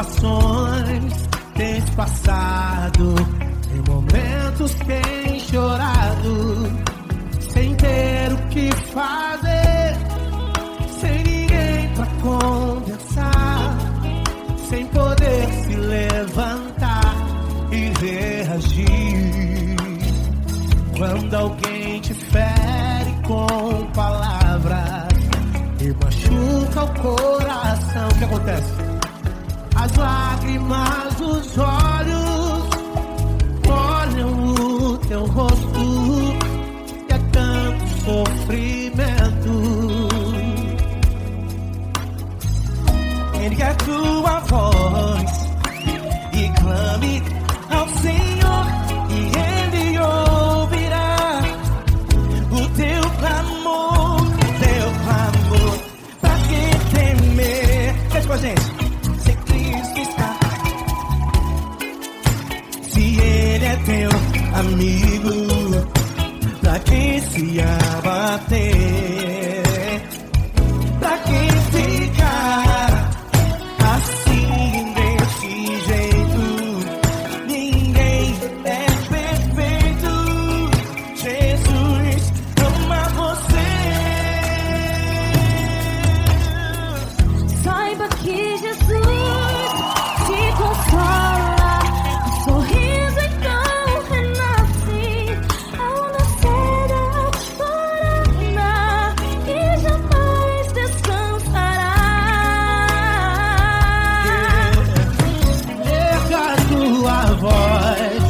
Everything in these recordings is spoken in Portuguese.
situações tens passado, em momentos tens chorado, sem ter o que fazer, sem ninguém pra conversar, sem poder se levantar e reagir. Quando alguém te fere com palavras e machuca o coração, o que acontece? As lágrimas dos olhos molham o teu rosto, e é tanto sofrimento. Ergue a tua voz e clame ao Senhor, e Ele ouvirá o teu clamor, pra que temer? Cante com a gente. Se Cristo está, se Ele é teu amigo, pra que se abater? Pra que ficar assim desse jeito? Ninguém é perfeito. Jesus ama você. Saiba que Jesus te consola, o sorriso então renasce ao nascer da aurora e jamais descansará. Erga a tua voz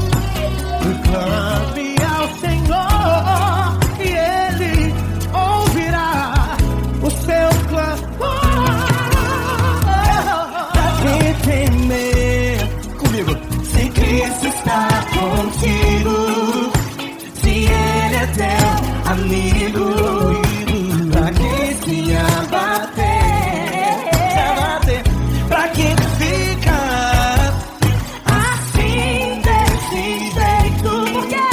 e clame ao Senhor, e Ele ouvirá o seu clamor. Pra que temer? Comigo. Se Cristo está contigo, se Ele é teu amigo, pra que se abater? Pra que ficar assim desse jeito? Porque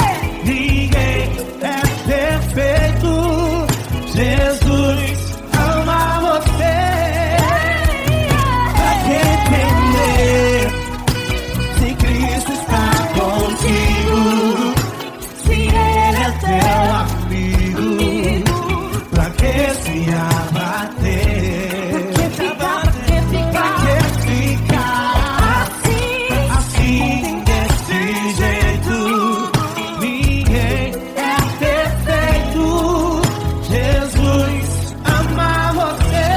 ninguém é perfeito. Jesus ama você. Pra que temer? Se Cristo está contigo, se Ele é teu amigo, pra que se abater? Pra que ficar assim desse jeito? Ninguém é perfeito. Jesus ama você.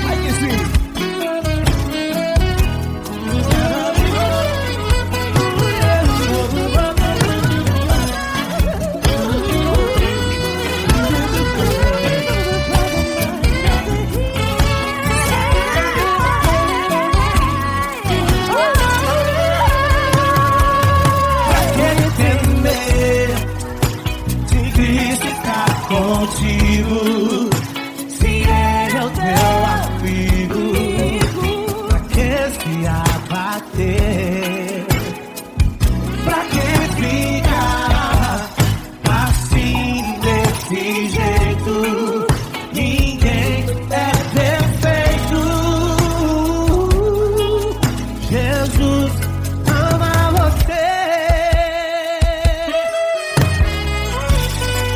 Ai que sim. Pra que temer? Se Cristo está contigo, se Ele é o teu amigo, pra que se abater? Pra que ficar assim desse jeito? Ninguém é perfeito. Jesus ama você.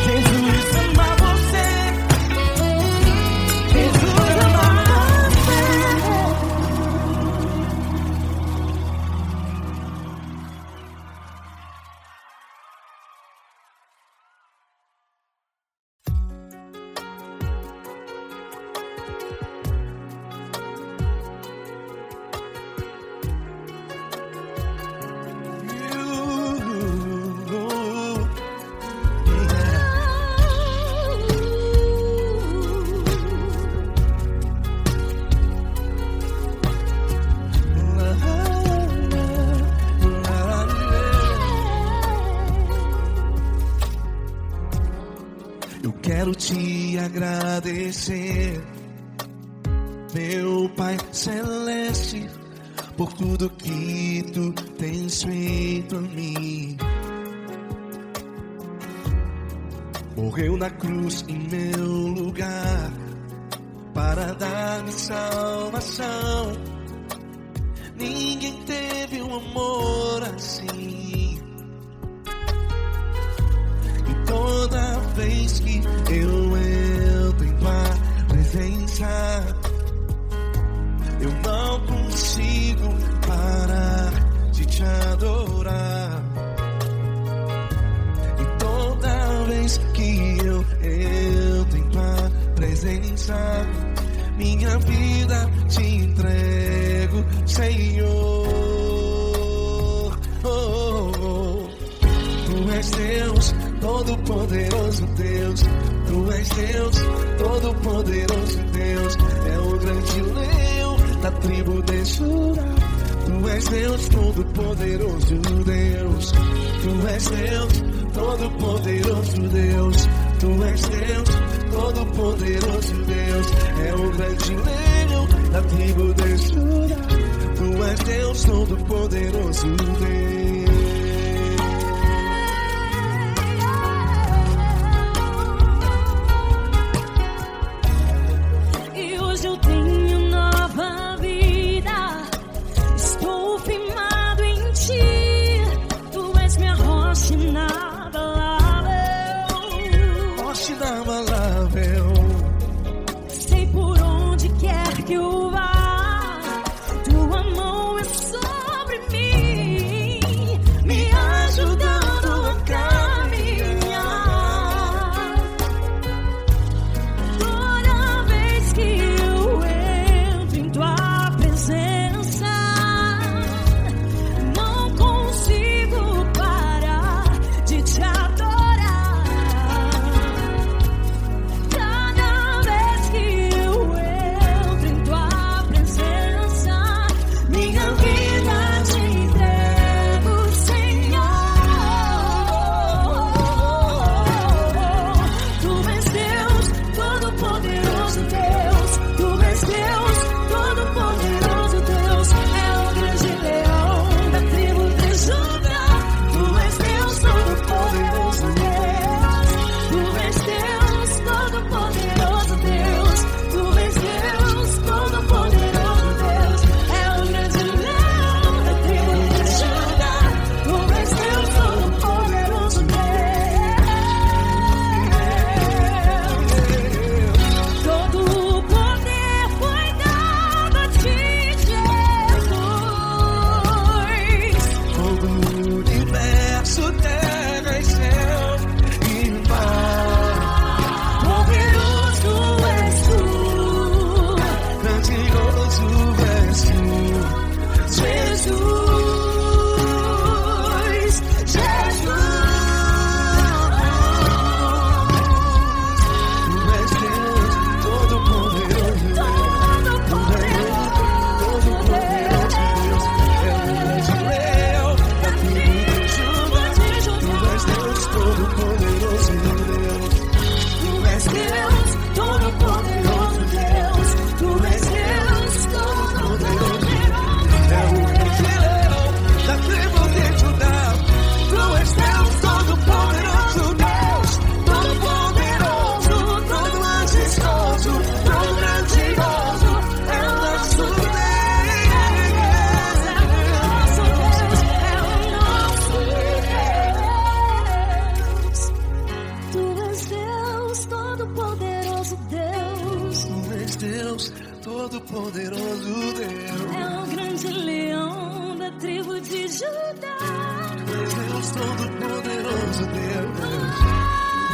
Jesus ama você. Jesus ama você. Eu quero te agradecer, meu Pai Celeste, por tudo que tu tens feito a mim. morreu na cruz em meu lugar para dar-me salvação. Ninguém teve um amor assim. E toda vez que eu entro em tua presença, eu não consigo parar de te adorar. E toda vez que eu entro em tua presença, minha vida te entrego, Senhor. Tu és Deus, Todo-Poderoso Deus. Tu és Deus, Todo-Poderoso Deus. É o grande leão da tribo de Judá. Tu és Deus, Todo-Poderoso Deus. Tu és Deus, Todo-Poderoso Deus. Tu és Deus, Todo-Poderoso Deus. É o grande leão da tribo de Judá. Tu és Deus, Todo-Poderoso Deus. E hoje eu tenho nova vida. Estou firmado em ti. Tu és minha rocha inabalável. Rocha inabalável. Sei por onde quer que eu vá, tua mão é sobre mim, me ajudando a caminhar. Toda vez que eu entro em tua presença, não consigo parar de te adorar. Cada vez que eu entro em tua presença, minha vida te entrego, Senhor. Tu és Deus, Todo-Poderoso Deus. Tu és Deus, Todo-Poderoso Deus. É o grande leão da tribo de Judá. Tu és Deus, Todo-Poderoso Deus. Tu és Deus, Todo-Poderoso Deus. Tu és Deus, Todo-Poderoso Deus. É o grande leão da tribo de Judá. Tu és Deus, Todo-Poderoso Deus. Todo o poder foi dado a ti, Jesus. Todo o universo, terra e céu e mar. Poderoso és tu, Grandioso és tu, Jesus, Jesus. Tu és Deus, Todo-Poderoso Deus. Tu és Deus, Todo-Poderoso Deus. É o grande leão da tribo de Judá. Tu és Deus, Todo-Poderoso Deus. Tu és Deus, Todo-Poderoso Deus. Tu és Deus, Todo-Poderoso Deus. É o grande leão da tribo de Judá. Tu és Deus, Todo-Poderoso Deus. Todo-Poderoso, todo majestoso, todo grandioso. É o nosso Deus. Tu és Deus, Todo-Poderoso Deus. Tu és Deus, Todo-Poderoso Deus. É o grande leão da tribo de Judá. Tu és Deus, Todo-Poderoso Deus. Tu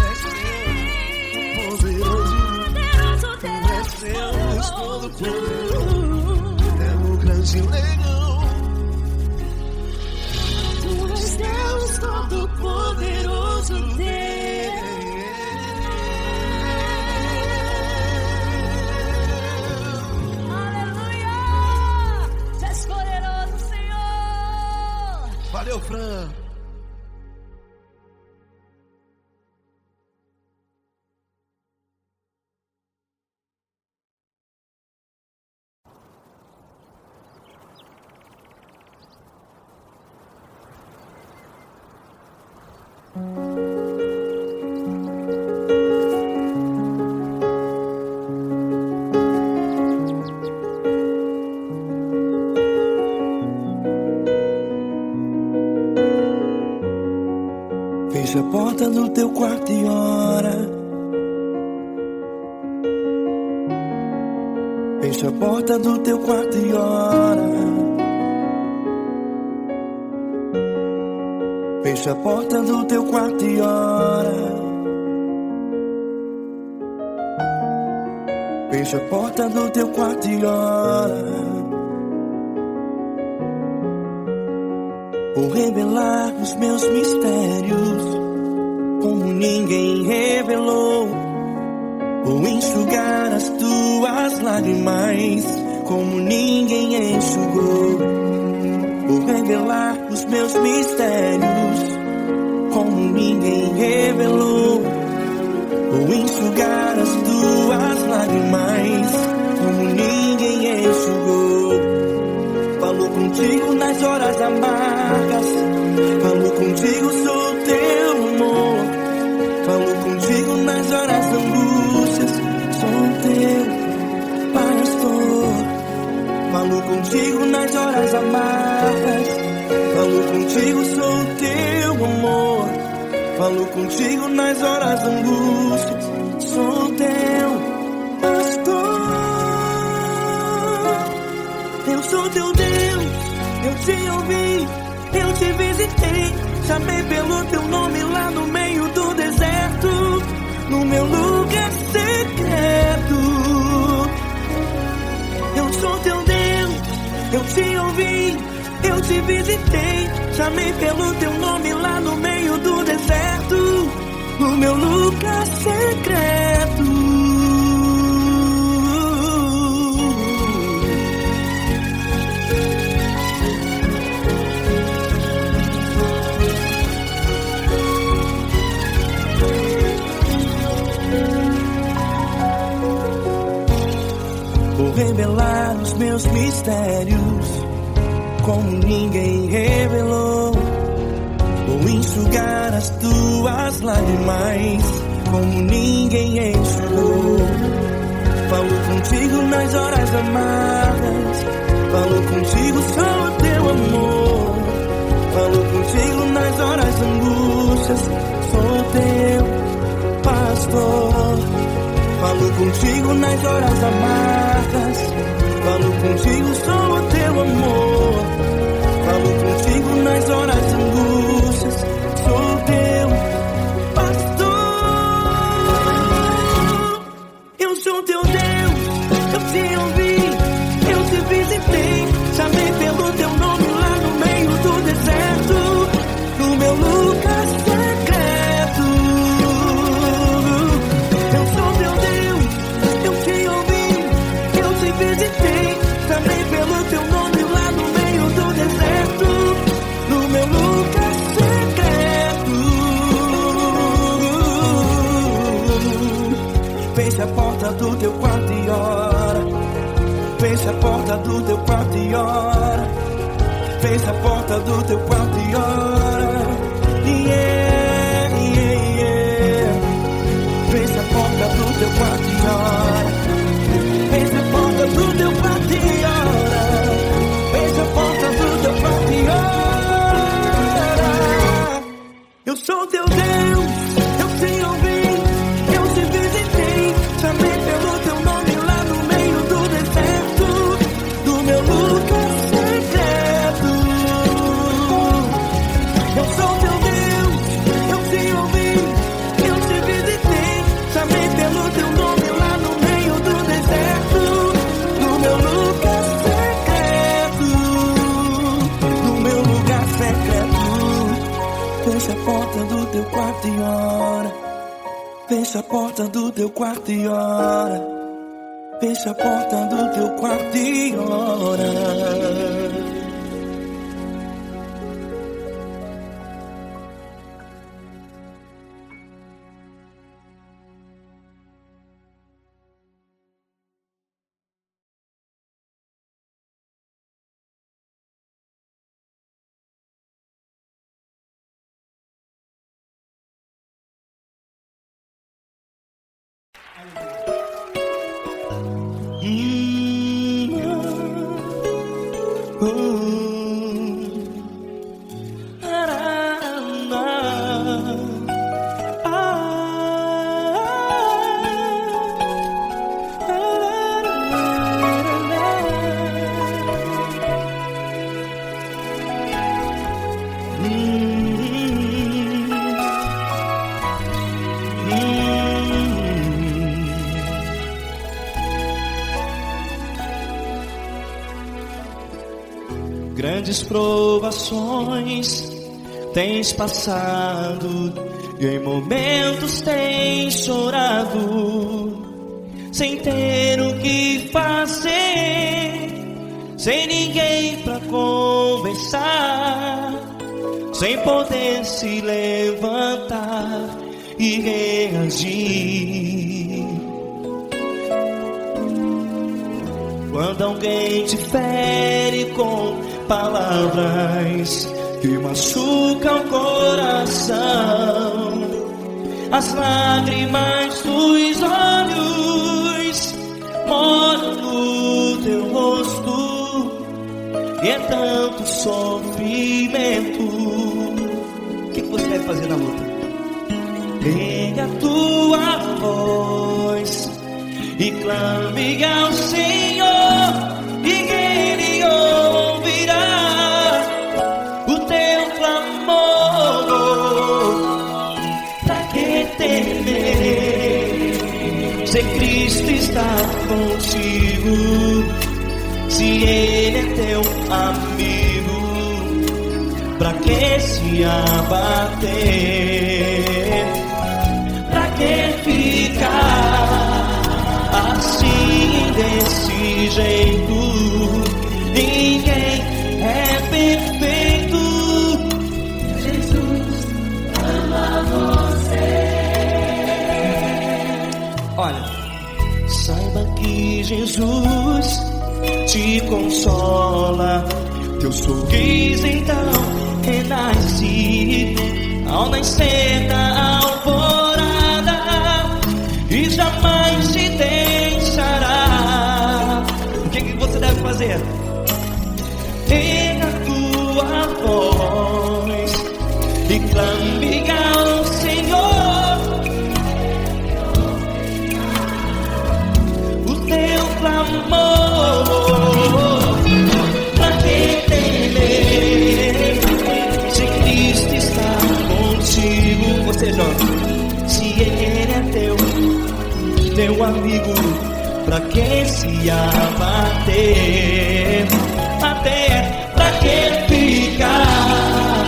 és Deus, Poderoso. Poderoso Tu és Deus, Todo-Poderoso. Deus. É o grande leão. Tu és Deus, Todo-Poderoso Deus. Aleluia! Tu és poderoso, Senhor. Valeu, Fran. Fecha a porta do teu quarto e ora. Fecha a porta do teu quarto e ora. Fecha a porta do teu quarto e ora. Fecha a porta do teu quarto e ora. Vou revelar os meus mistérios como ninguém revelou. Vou enxugar as tuas lágrimas como ninguém enxugou. Vou revelar os meus mistérios como ninguém revelou. Vou enxugar as tuas lágrimas como ninguém enxugou. Falo contigo nas horas amargas, falo contigo, sou teu amor. Falo contigo nas horas da angústias, sou teu pastor. Falo contigo nas horas amargas, falo contigo, sou teu amor. Falo contigo nas horas da angústias, sou teu pastor. Eu sou teu Deus, eu te ouvi, eu te visitei. Chamei pelo teu nome lá no meio do deserto, no meu lugar secreto. Eu sou teu Deus, eu te ouvi, eu te visitei. Chamei pelo teu nome lá no meio do deserto, no meu lugar secreto. Vou revelar os meus mistérios como ninguém revelou. Vou enxugar as tuas lágrimas como ninguém enxugou. Falo contigo nas horas amargas, falo contigo, sou teu amor. Falo contigo nas horas da angústias, sou teu pastor. Falo contigo nas horas amargas, falo contigo, sou teu amor. Falo contigo nas horas de angústias, sou teu pastor. Eu sou teu Deus, eu te ouvi, eu te visitei. Chamei pelo teu nome lá no meio do deserto, no meu lugar secreto. Eu sou teu Deus, eu te ouvi, eu te visitei. Chamei pelo teu nome lá no meio do deserto, no meu lugar secreto. Fecha a porta do teu quarto e ora. Fecha a porta do teu quarto e ora. Fecha a porta do teu quarto e ora. Yeah, yeah, yeah. Fecha a porta do teu quarto e ora. Fecha a porta do teu quarto e ora. Fecha a porta do teu quarto e ora. Eu sou teu Deus, eu te ouvi, eu te visitei. Chamei pelo teu nome lá no meio do deserto, do meu lugar secreto. Eu sou teu Deus, eu te ouvi, eu te visitei. Chamei pelo teu nome lá no meio do deserto, no meu lugar secreto, no meu lugar secreto. Fecha a porta do teu quarto e ora. Fecha a porta do teu quarto e ora. Fecha a porta do teu quarto e ora. grandes provações tens passado, e em momentos tens chorado, sem ter o que fazer, sem ninguém pra conversar, sem poder se levantar e reagir. Quando alguém te fere com palavras que machucam o coração, as lágrimas dos olhos moram no teu rosto, e é tanto sofrimento. O que você deve fazer na luta? Pega a tua voz e clame ao Senhor, e Ele ouvirá o teu clamor. Pra que temer, se Cristo está contigo, se Ele é teu amigo? Pra que se abater? Pra que ficar assim, desse jeito? Ninguém é perfeito. Jesus ama você. Olha, saiba que Jesus te consola, teu sorriso então renasce ao nascer da alvorada, e jamais te deixará. O que você deve fazer? Pega a tua voz e clame ao Senhor, o teu clamor. Pra que temer, se Cristo está contigo? Você jovem, se Ele é teu amigo, pra que se abater? Até pra que ficar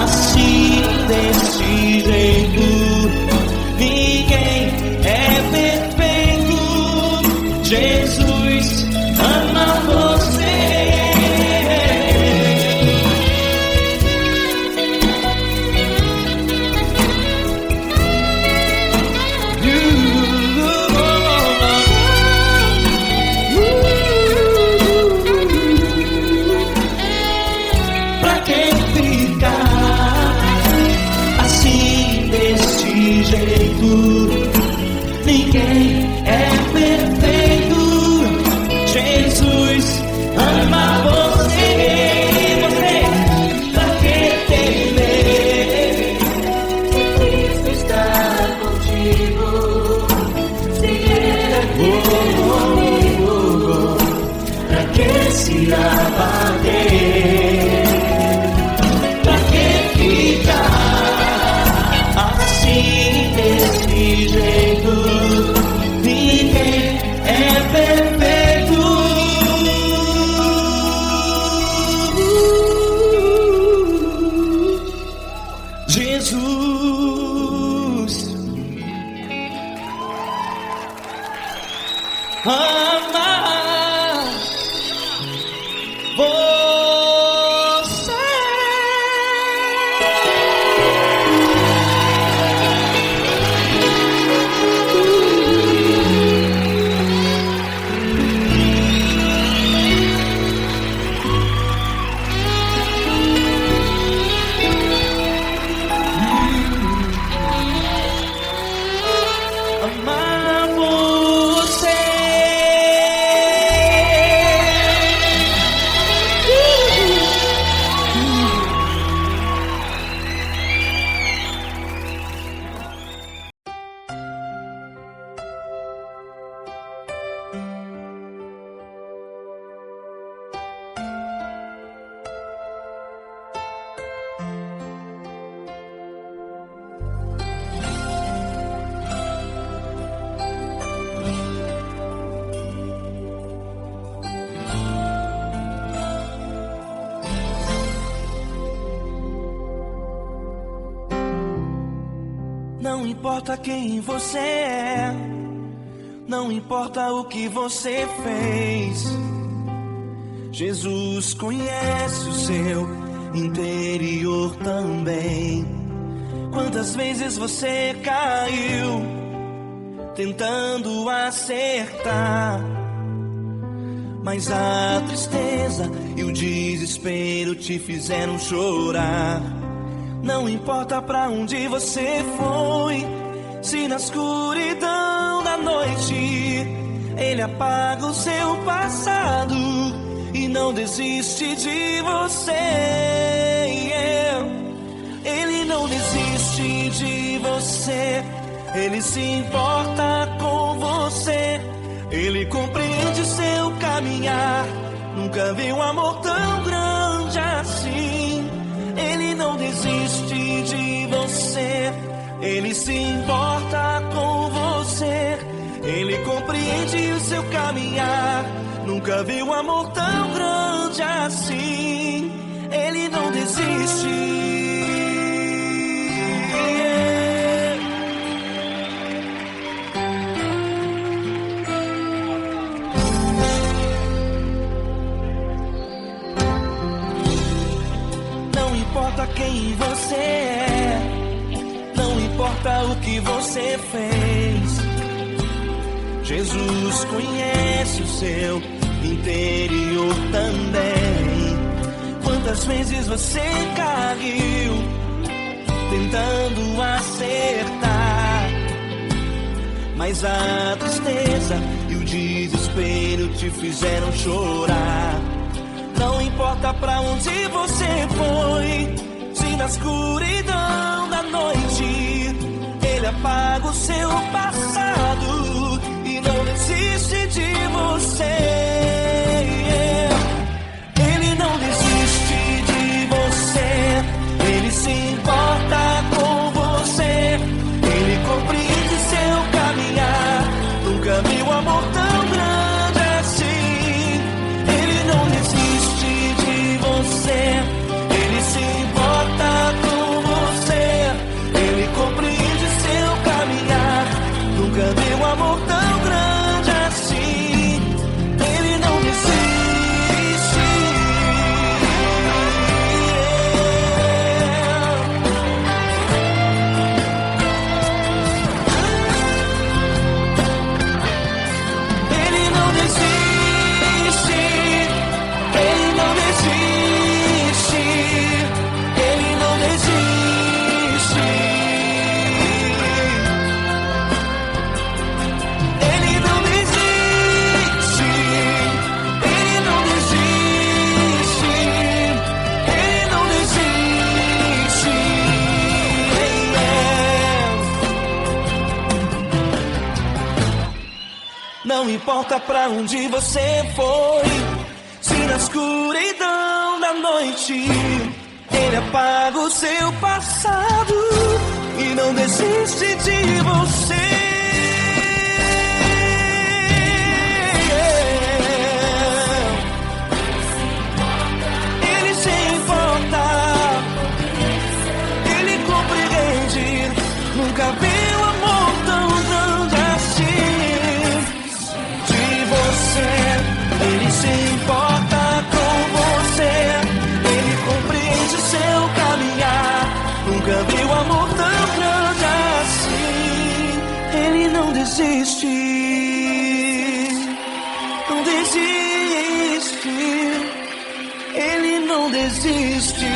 assim, desse jeito? Ninguém é perfeito. Jesus ama você. Ninguém é perfeito. Jesus ama você. Você, pra que temer? Cristo está contigo. Se Ele é comigo, pra que se abater? Pra que ficar assim, desse jeito? Ninguém é perfeito. Jesus ama você. Amar você. Não importa quem você é, não importa o que você fez, Jesus conhece o seu interior também. Quantas vezes você caiu tentando acertar, mas a tristeza e o desespero te fizeram chorar. Não importa pra onde você foi, se na escuridão da noite Ele apaga o seu passado e não desiste de você. Ele não desiste de você, Ele se importa com você, Ele compreende seu caminhar. Nunca vi um amor tão grande assim. Ele não desiste de você, Ele se importa com você, Ele compreende o seu caminhar. Nunca vi um amor tão grande assim. Ele não desiste. Não importa quem você é, não importa o que você fez, Jesus conhece o seu interior também. Quantas vezes você caiu tentando acertar, mas a tristeza e o desespero te fizeram chorar. Não importa pra onde você foi, se na escuridão da noite Ele apaga o seu passado e não desiste de você. Ele não desiste de você, Ele se importa com você, Ele compreende seu caminhar. Nunca vi um amor tão grande assim. Ele não desiste de você, Ele se importa com você, Ele compreende seu caminhar. Nunca vi um amor tão grande assim. Ele não desiste. Ele não desiste. Ele não desiste. Ele não desiste. Ele não desiste. Ele não desiste. Ele não desiste. Não importa pra onde você foi, se na escuridão da noite Ele apaga o seu passado e não desiste de você. Ele se importa, Ele compreende. Nunca vi um amor tão grande assim. De você, Ele se importa com você, Ele compreende seu caminhar. Nunca vi um amor tão grande assim. Ele não desiste, não desiste. Ele não desiste.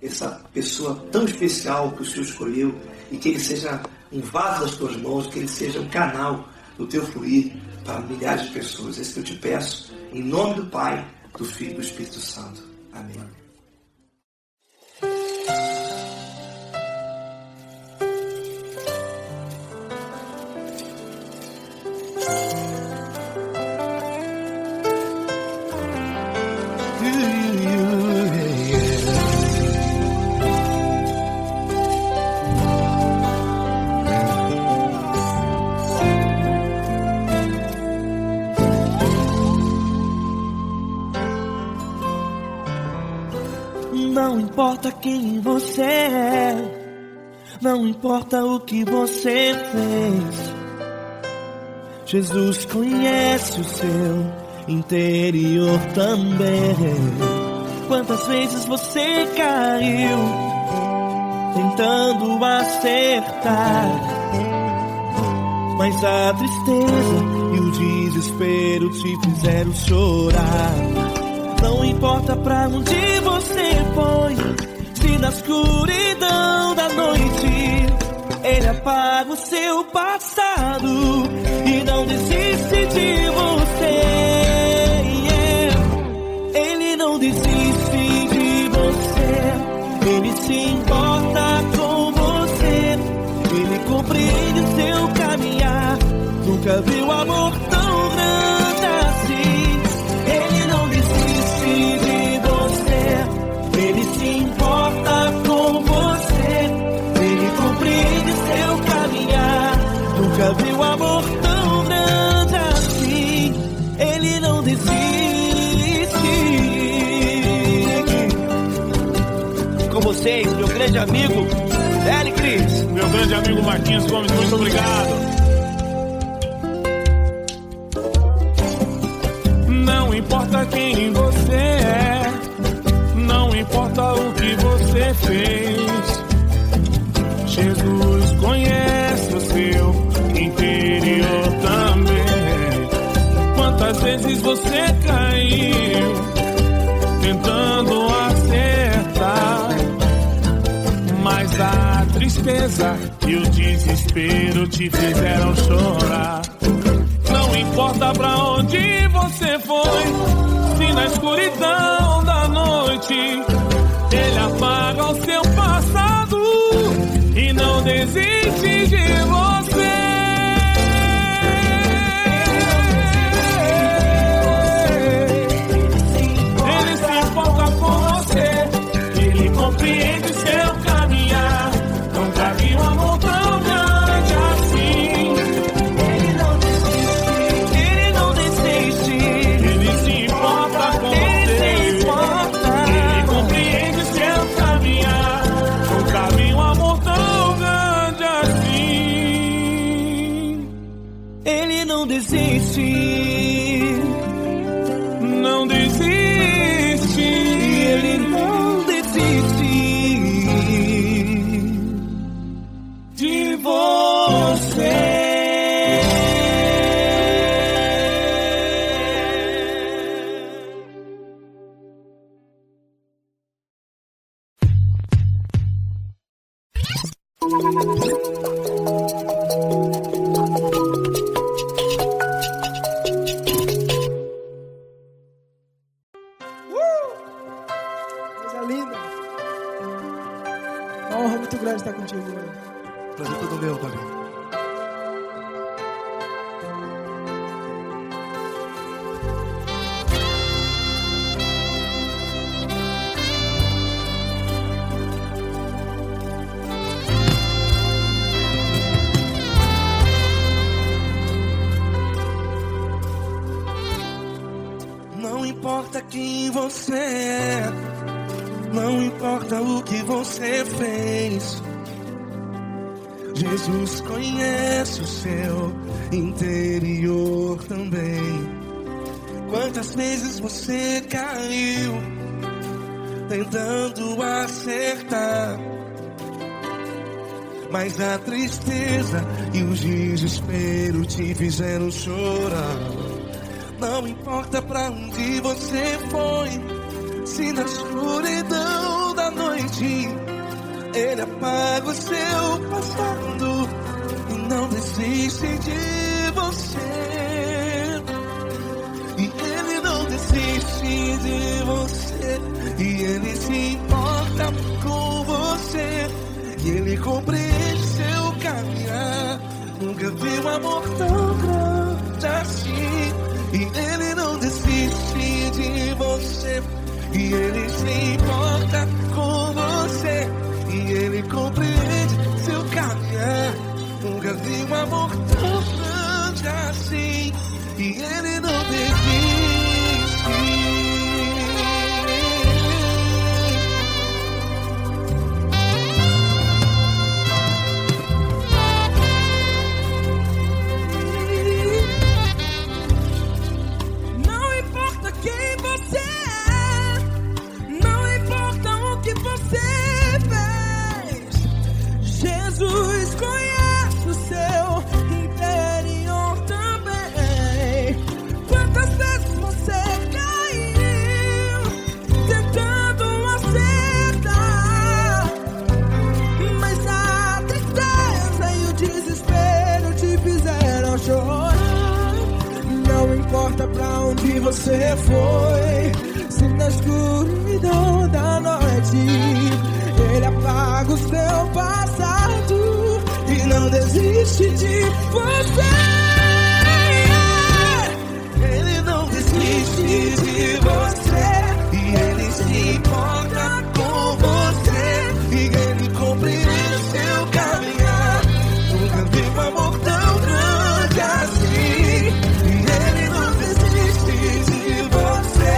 Essa pessoa tão especial que o Senhor escolheu, e que Ele seja um vaso das tuas mãos, que Ele seja um canal do teu fluir para milhares de pessoas. É isso que eu te peço, em nome do Pai, do Filho e do Espírito Santo. Amém. Não importa quem você é, não importa o que você fez, Jesus conhece o seu interior também. Quantas vezes você caiu tentando acertar, mas a tristeza e o desespero te fizeram chorar. Não importa pra onde você foi, se na escuridão da noite Ele apaga o seu passado e não desiste de você. Ele não desiste de você, Ele se importa com você, Ele compreende o seu caminhar. Nunca viu amor tão grande assim. Ele não desiste de você, Ele se importa com você, Ele compreende o seu caminhar. Nunca viu amor tão grande assim. Ele não desiste. Com vocês, meu grande amigo L. Cris. Meu grande amigo Marquinhos Gomes, muito obrigado. Não importa quem você é, não importa o que você fez, Jesus conhece o seu interior também. Quantas vezes você caiu tentando acertar, mas a tristeza e o desespero te fizeram chorar. Não importa pra onde você foi, se na escuridão da noite Ele apaga o seu passado e não desiste de você. Ele se importa com você, Ele compreende o seu caminhar. Nunca vi um amor tão grande assim. Ele não desiste, Ele não desiste. Ele se importa com você, Ele compreende o seu caminhar. Nunca vi um amor tão grande assim. Ele não desiste, não desiste, Ele não desiste de você. Coisa linda. Uma honra muito grande estar contigo hoje. Prazer todo meu, Davi. Não importa quem você é, não importa o que você fez, Jesus conhece o seu interior também. Quantas vezes você caiu tentando acertar, mas a tristeza e o desespero te fizeram chorar. Não importa pra onde você foi, se na escuridão da noite Ele apaga o seu passado e não desiste de você. E Ele não desiste de você, e Ele se importa com você, e Ele compreende seu caminhar. Nunca vi um amor tão grande assim. E Ele não desiste de você, e Ele se importa com você, e Ele compreende seu caminhar. Nunca vi um amor tão grande assim. E Ele não desiste. você. Ele não desiste de você. E ele se importa com você. E ele compreende o seu caminhar. Nunca vi um amor tão grande assim. E ele não desiste de você.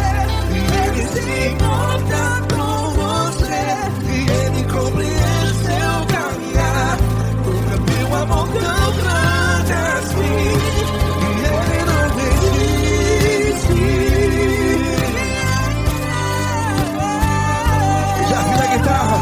E ele se importa com você. E ele compreende o seu caminhar. Nunca vi um amor tão grande assim. E ele não desiste. Já vi a guitarra.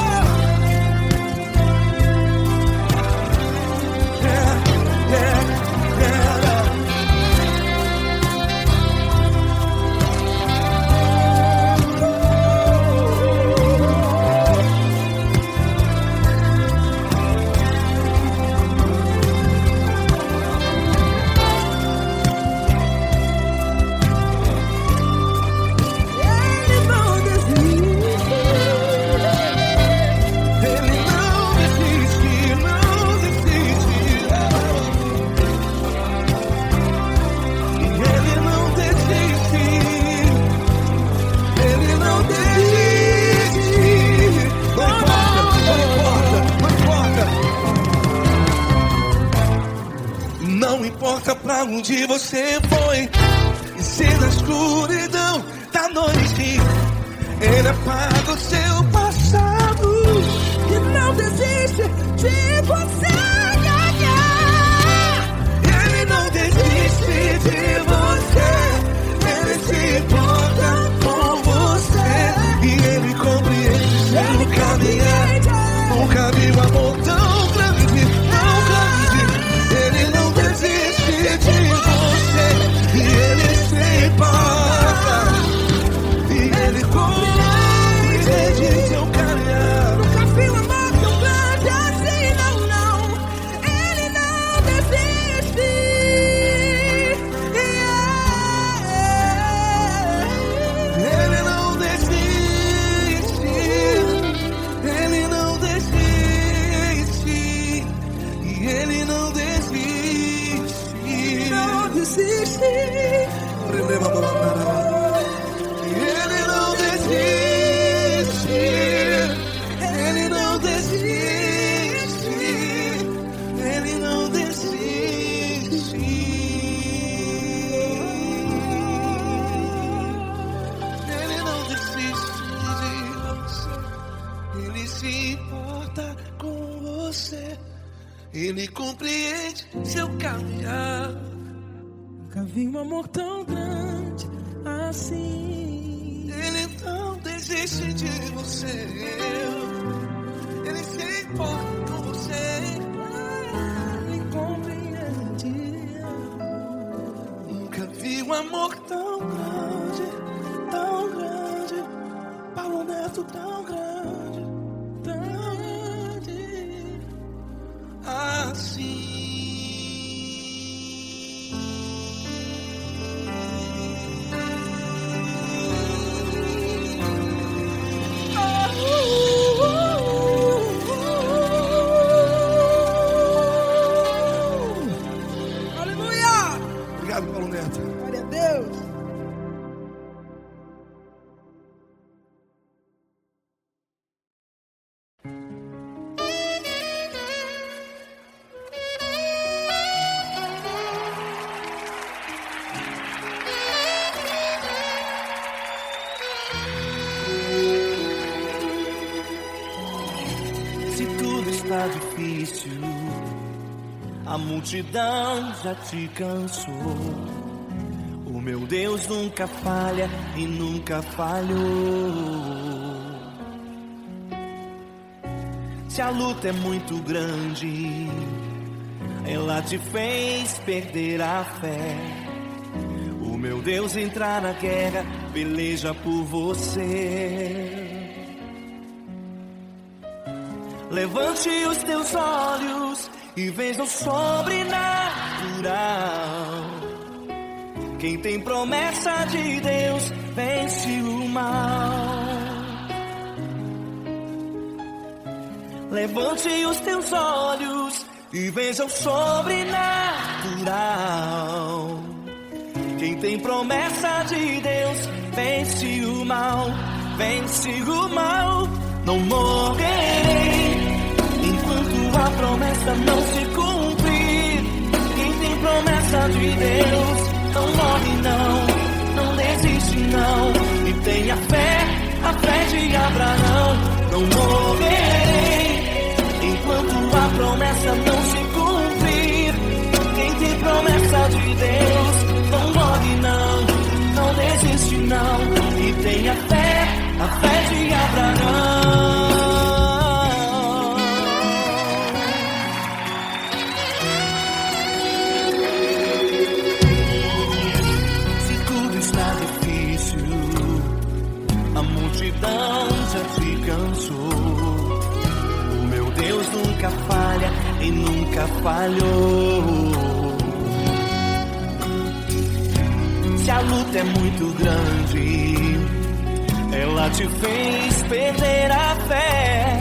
Não importa pra onde você foi, e se na escuridão da noite ele apaga o seu passado. E não desiste de você. Ele não desiste de você. Ele se importa com você. E ele compreende seu caminhar. Nunca vi um amor tão grande, tão grande. Ele não desiste de você. E ele se importa. E ele compreende seu caminhar. Nunca vi um amor tão grande assim, não, não. Ele não desiste. Ele não desiste. Ele não desiste. E ele não desiste. Não desiste. Ele não desiste. Ele não desiste. Ele não desiste. Ele não desiste de você. Ele se importa com você. Ele compreende seu caminhar. Nunca vi um amor tão grande assim. Ele não desiste de você. Ele se importa com você. Ele compreende. Nunca vi um amor tão grande, tão grande. Paulo Neto tão grande, tão grande assim. Aleluia! Obrigado, Paulo Neto. Glória a Deus. Se tudo está difícil, a multidão já te cansou. O meu Deus nunca falha e nunca falhou. Se a luta é muito grande, ela te fez perder a fé. O meu Deus entra na guerra, peleja por você. Levante os teus olhos e veja o sobrenatural. Quem tem promessa de Deus vence o mal. Levante os teus olhos e veja o sobrenatural. Quem tem promessa de Deus vence o mal, vence o mal. Não morrerei enquanto a promessa não se cumprir. Quem tem promessa de Deus não morre não desiste não. E tenha fé, a fé de Abraão. Não morrerei enquanto a promessa não se cumprir. Quem tem promessa de Deus não morre não desiste não. E tenha fé, a fé de Abraão. Se tudo está difícil, a multidão já te cansou. O meu Deus nunca falha e nunca falhou. Se a luta é muito grande, ela te fez perder a fé.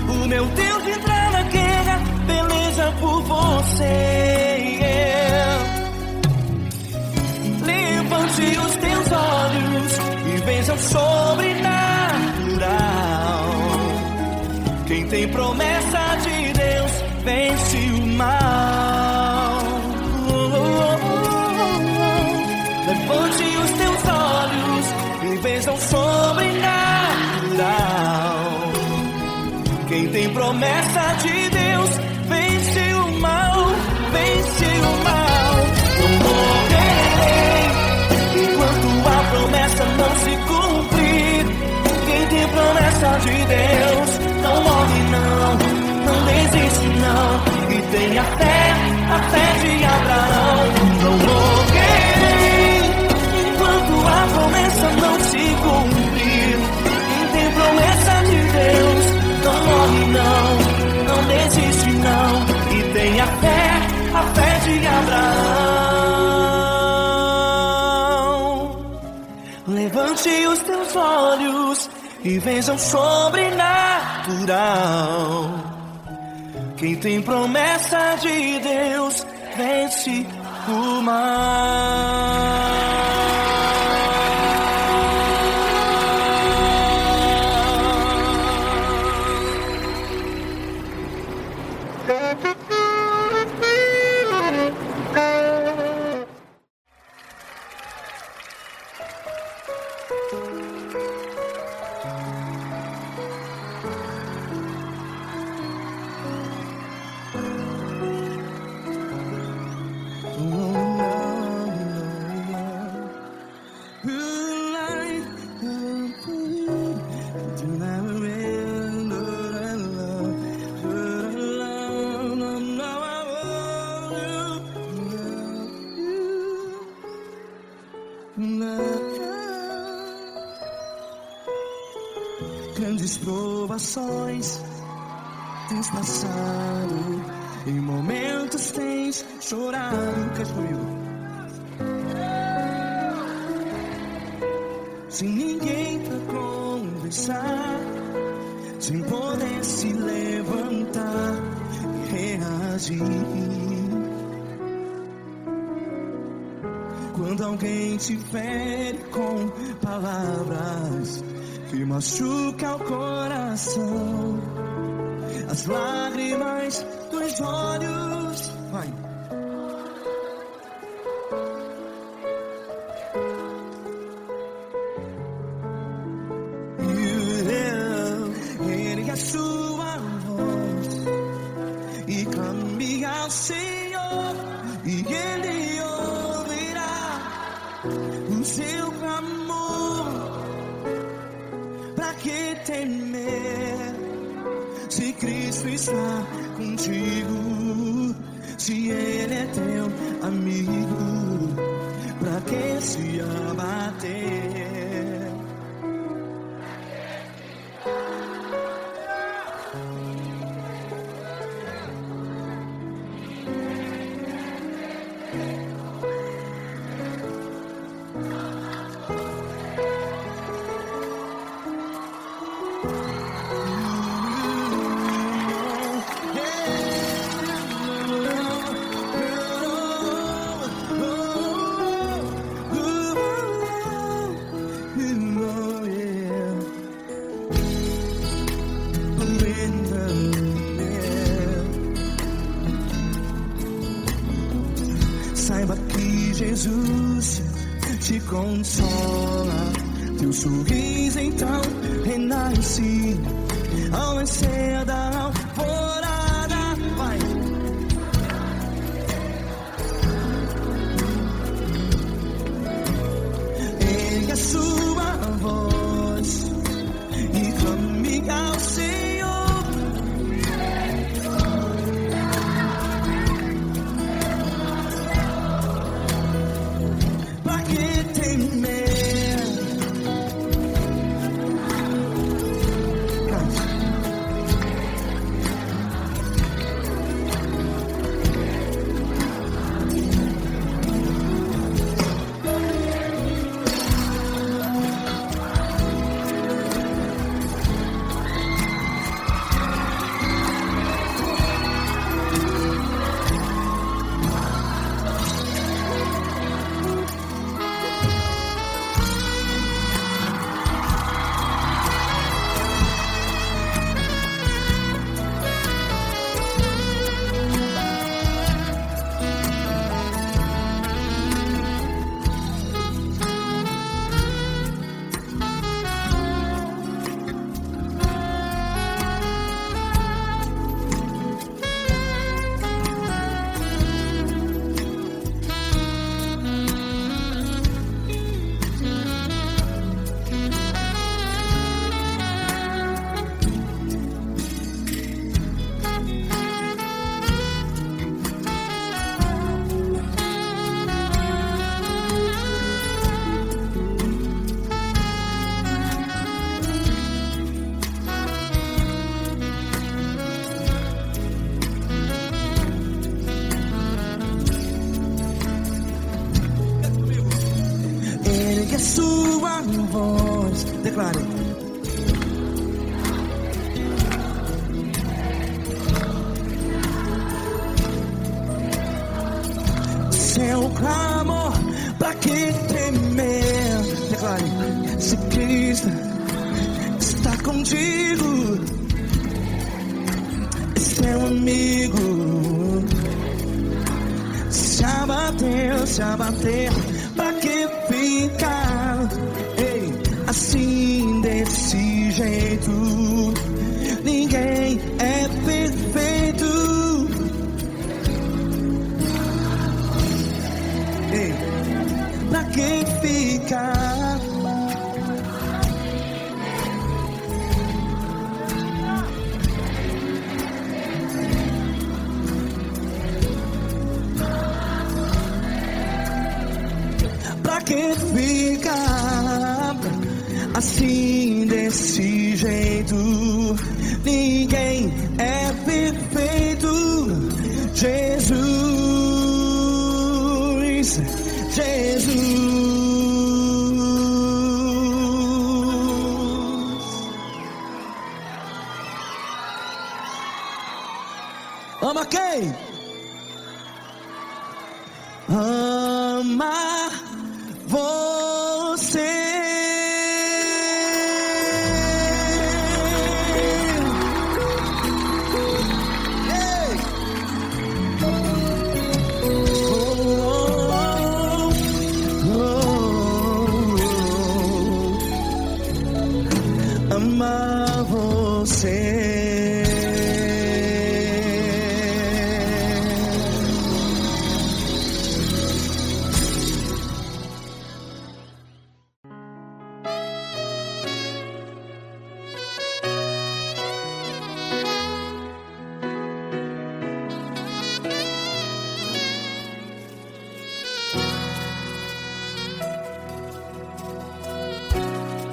O meu Deus entra na guerra, peleja por você. Levante os teus olhos e veja o sobrenatural. Quem tem promessa de Deus vence o mal. Levante os teus olhos e veja o sobrenatural. Quem tem promessa de Deus vence o mal, vence o mal. Não morrerei enquanto a promessa não se cumprir. Quem tem promessa de Deus não morre não desiste não. E tenha fé, a fé de Abraão. Não morrerei enquanto a promessa não se cumprir. Quem tem promessa de Deus não morre não desiste não. E tenha fé, a fé de Abraão. Levante os teus olhos e veja o sobrenatural. Quem tem promessa de Deus vence o mal. Grandes provações tens passado, em momentos tens chorado. Cante comigo. Sem ninguém pra conversar, sem poder se levantar e reagir. Quando alguém te fere com palavras que machuca o coração, as lágrimas dos olhos, vai. Ergue a sua voz e clame ao Senhor, e Ele ouvirá o seu clamor. Pra que temer, se Cristo está contigo? Se Ele é teu amigo, pra que se abater? te consola. Teu sorriso então renasce ao nascer da alvorada. Vai. Ergue a sua voz e clame ao Senhor. Pra que temer? Ergue a sua voz, declare. Seu clamor, pra que temer? Declare. Se Cristo está contigo, é seu amigo. Se abater, pra que ficar? Ei, assim desse jeito, ninguém é perfeito. Ei, pra que ficar? Pra que ficar assim desse jeito? Ninguém é perfeito. Jesus, Jesus. Ama quem? Ama você. Ei. Ama você.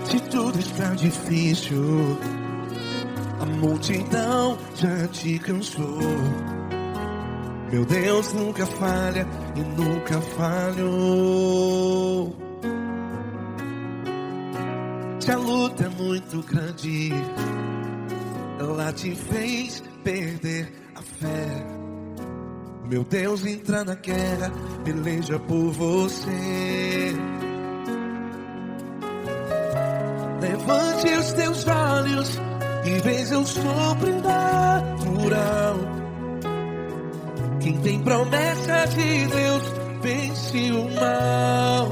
Se tudo está difícil, a multidão já te cansou. Meu Deus nunca falha e nunca falhou. Se a luta é muito grande, ela te fez perder a fé. Meu Deus entra na guerra, peleja por você. Levante os teus olhos e veja o sobrenatural. Quem tem promessa de Deus vence o mal.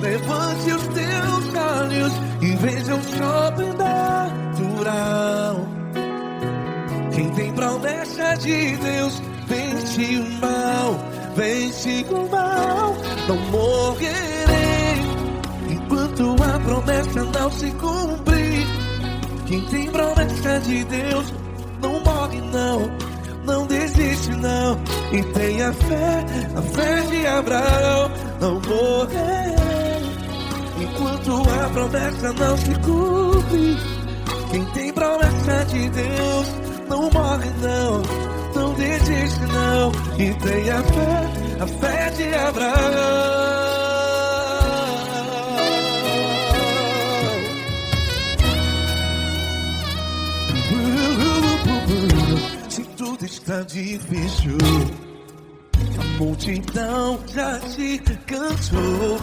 Levante os teus olhos e veja o sobrenatural. Quem tem promessa de Deus vence o mal, vence o mal. Não morrerei enquanto a promessa não se cumprir. Quem tem promessa de Deus não morre não, não desiste não. E tenha fé, a fé de Abraão. Não morrerei enquanto a promessa não se cumpre. Quem tem promessa de Deus não morre não, não desiste não. E tenha fé, a fé de Abraão. Se tudo está difícil, a multidão já te cansou.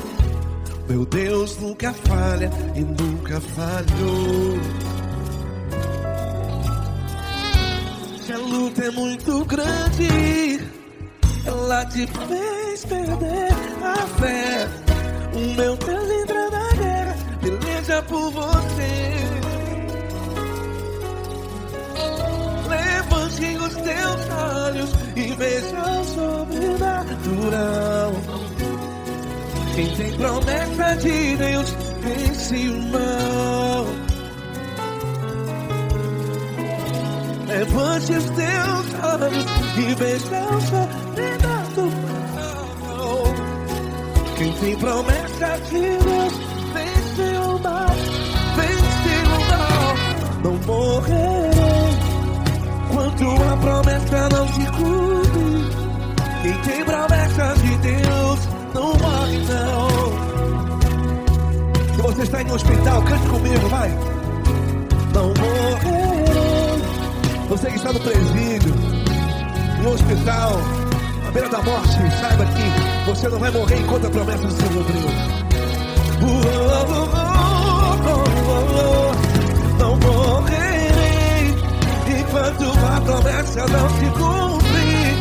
Meu Deus nunca falha e nunca falhou. Se a luta é muito grande, ela te fez perder a fé. O meu Deus entra na guerra, peleja por você. Levante os teus olhos e veja o sobrenatural. Quem tem promessa de Deus vence o mal. Levante os teus olhos e veja o sobrenatural. Quem tem promessa de Deus vence o mal, vence o mal. Não morrerei enquanto a promessa não se cumpre. Quem tem promessa de Deus não morre não. Se você está em um hospital, cante comigo, vai. Não morrerei. Você que está no presídio, no hospital, à beira da morte, saiba que você não vai morrer enquanto a promessa não se cumpriu. Não morrerei enquanto a promessa não se cumprir.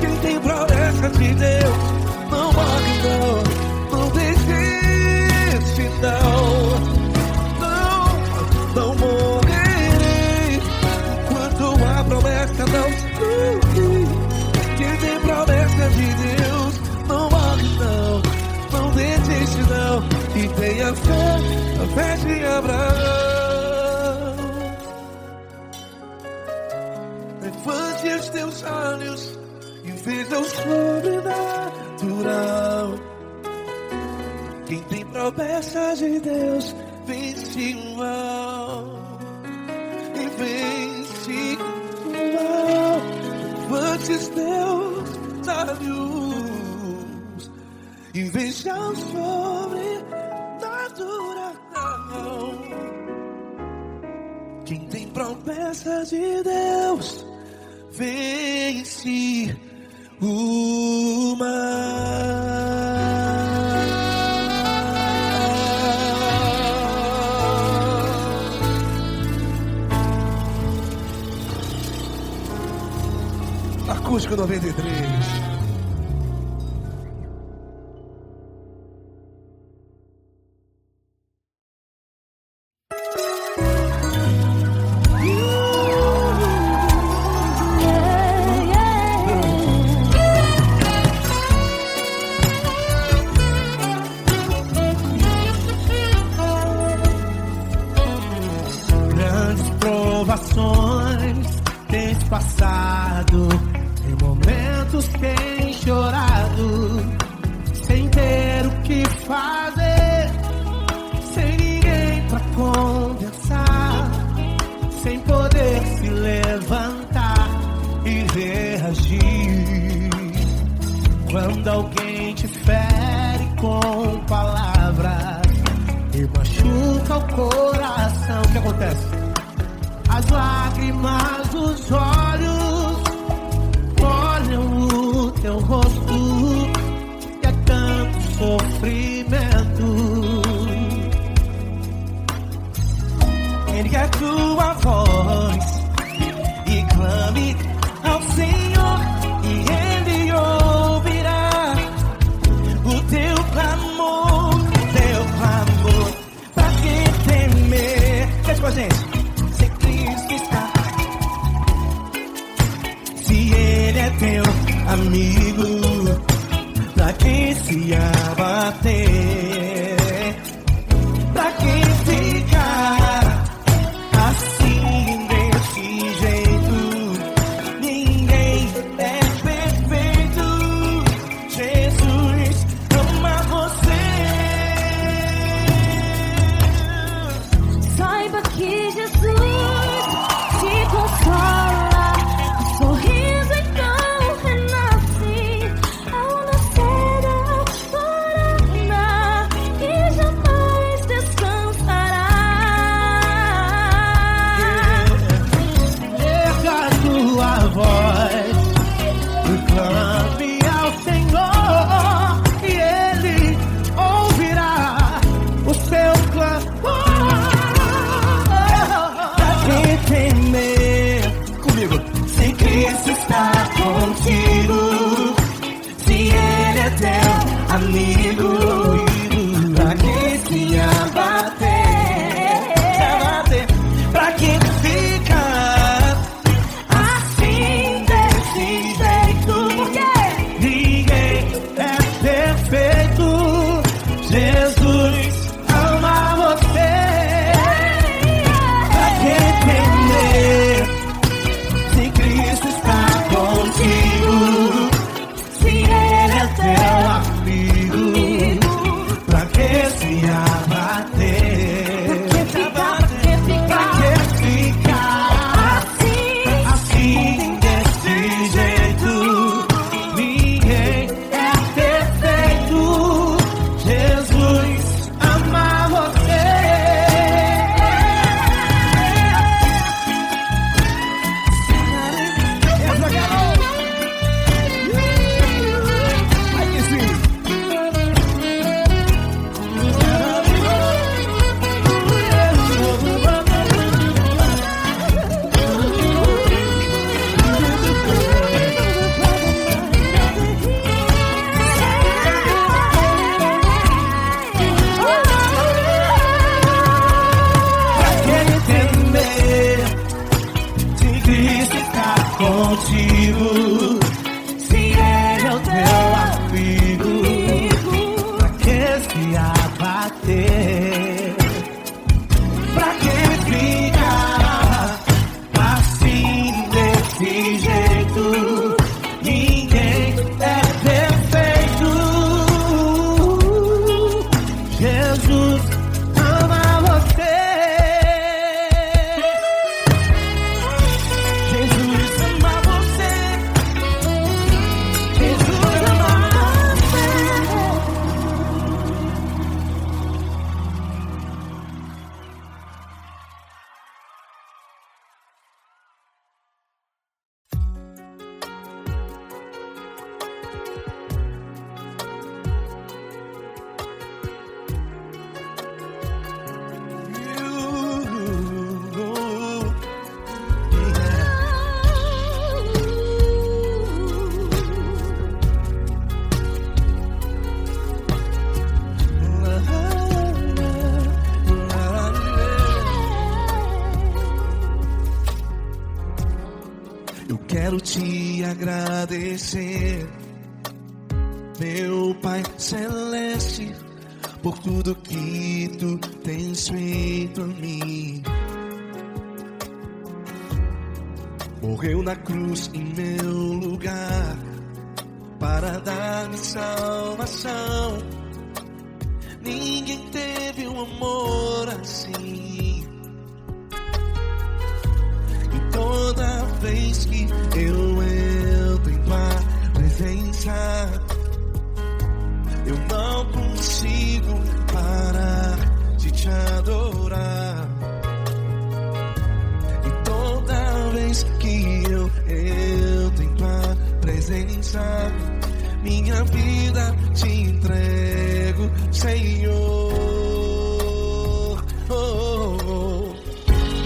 Quem tem promessa de Deus não morre não, não desiste não. Não morrerei enquanto a promessa não se cumprir. Quem tem promessa de Deus não morre não, não desiste não. E tenha fé, a fé de Abraão. Levante os teus olhos e veja o sobrenatural. Quem tem promessa de Deus vence o mal, e vence o mal. Levante os teus olhos e veja o sobrenatural. Quem tem promessa de Deus vence o mal. Acústico 93. Tens passado, em momentos tens chorado, sem ter o que fazer, sem ninguém pra conversar, sem poder se levantar e reagir. Quando alguém te fere com palavras e machuca o coração, o que acontece? As lágrimas dos olhos molham o teu rosto, e é tanto sofrimento. Ergue a tua voz e clame ao Senhor, e Ele ouvirá. O teu clamor se abater. Pra quem ficar assim desse jeito, ninguém é perfeito. Jesus ama você. Saiba que Jesus te consola, o sorriso então renasce ao nascer da aurora e jamais descansará. Erga a tua voz, clame ao Senhor e Ele ouvirá o seu clamor. Pra que temer? Comigo. Se Cristo está contigo, se Ele é teu amigo, pra que se abater? Pra que ficar assim desse jeito? Porque Ninguém é perfeito. Jesus ama você. Pra que temer? Se Cristo está contigo, se Ele é teu amigo, pra que se abater? Pra que ficar assim desse jeito? Ninguém é perfeito. Jesus ama você. Essa garota. Aí que sim. Pra que temer? Se Cristo está contigo, se Ele é o teu amigo, pra que se abater? Pra que ficar assim desse jeito? Ninguém é perfeito. Jesus ama você. Jesus ama você. Jesus ama você. Eu quero te agradecer, meu Pai Celeste, por tudo que tu tens feito a mim. Morreu na cruz em meu lugar para dar-me salvação. Ninguém teve um amor assim. E toda vez que eu entro em tua presença, eu não consigo parar de te adorar. E toda vez que eu entro em tua presença, minha vida te entrego, Senhor.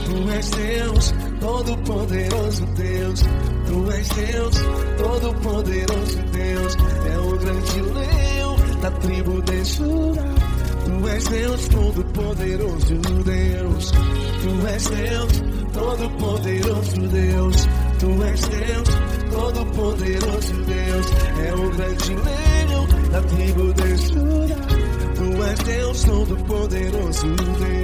Tu és Deus, Todo-Poderoso Deus. Tu és Deus, Todo-Poderoso Deus. É o grande leão da tribo de Judá. Tu és Deus, Todo-Poderoso Deus. Tu és Deus, Todo-Poderoso Deus. Tu és Deus, Todo-Poderoso Deus é o grande leão da tribo de Judá. Tu és Deus, Todo-Poderoso Deus.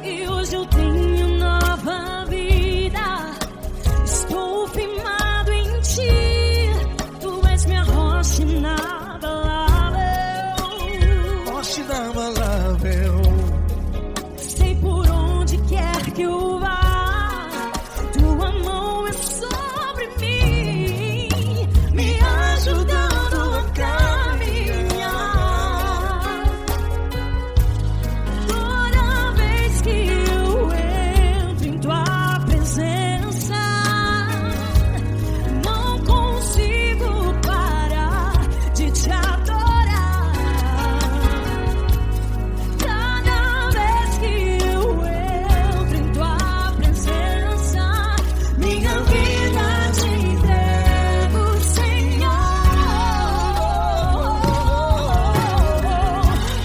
E hoje eu tenho nova vida. Estou firmado em ti. Tu és minha rocha inabalável. Rocha inabalável. Sei por onde quer que eu vá, tua mão é sobre mim, me ajudando a caminhar. Toda vez que eu entro em tua presença, não consigo parar de te adorar. Cada vez que eu entro em tua presença, minha vida te entrego, Senhor.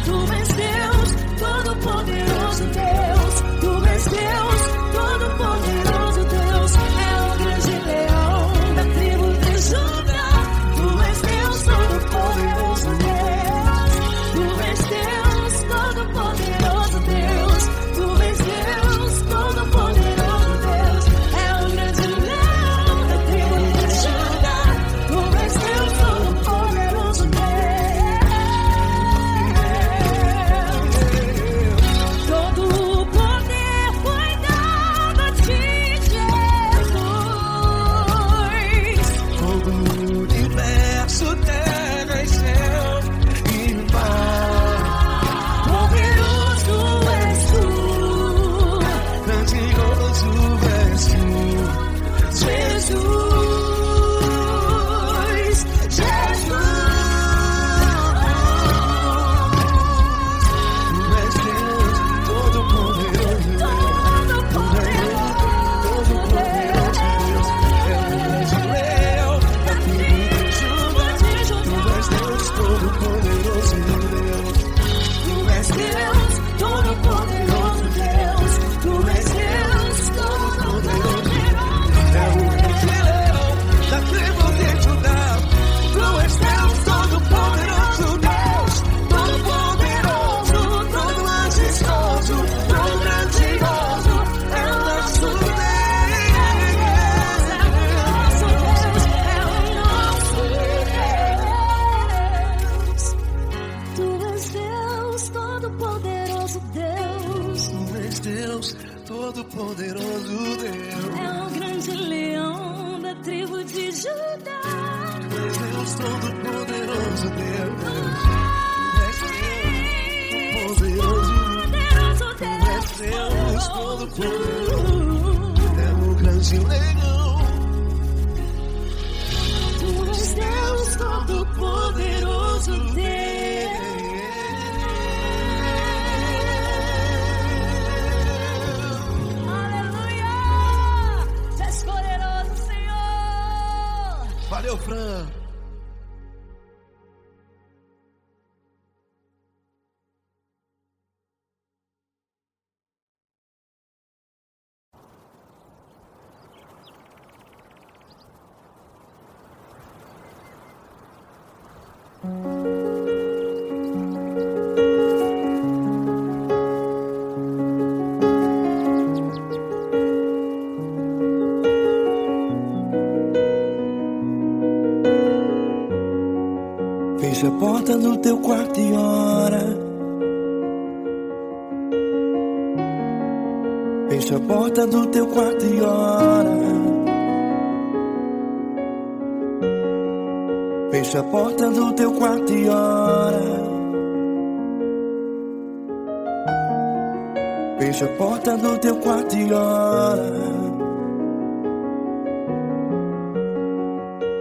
Tu és Deus, Todo-Poderoso Deus. Tu és Deus, Todo-Poderoso Deus. É o grande leão da tribo de Judá. Tu és Deus, Todo-Poderoso Deus. Tu és Deus, Todo-Poderoso Deus. Tu és Deus, Todo-Poderoso Deus. É o grande leão da tribo de Judá. Tu és Deus, Todo-Poderoso Deus. Todo o poder foi dado a ti, Jesus. Todo o universo, terra e céu e mar. Poderoso és tu, Grandioso és tu, Jesus. Tu és Deus, Todo-Poderoso Deus. Todo-Poderoso Deus é o grande leão da tribo de Judá. Tu és Deus, Todo-Poderoso Deus. Tu és Deus, Todo-Poderoso Deus. Tu és Deus, Todo-Poderoso É o grande leão da tribo de Judá. Tu és Deus, Todo-Poderoso Deus. Todo-Poderoso, todo majestoso, todo grandioso é o nosso Deus. Tu és Deus, Todo-Poderoso Deus. Tu és Deus, Todo-Poderoso Deus. É o grande leão da tribo de Judá. Tu és Deus, Todo-Poderoso Deus. Tu és Deus, Poderoso Tu és Deus, Deus. Todo-Poderoso. É o grande leão. Tu és Deus, Todo-Poderoso Deus. Aleluia! Tu és poderoso, Senhor. Valeu, Fran. Fecha a porta do teu quarto e ora. Fecha a porta do teu quarto e ora. Fecha a porta do teu quarto e ora. Fecha a porta do teu quarto e ora.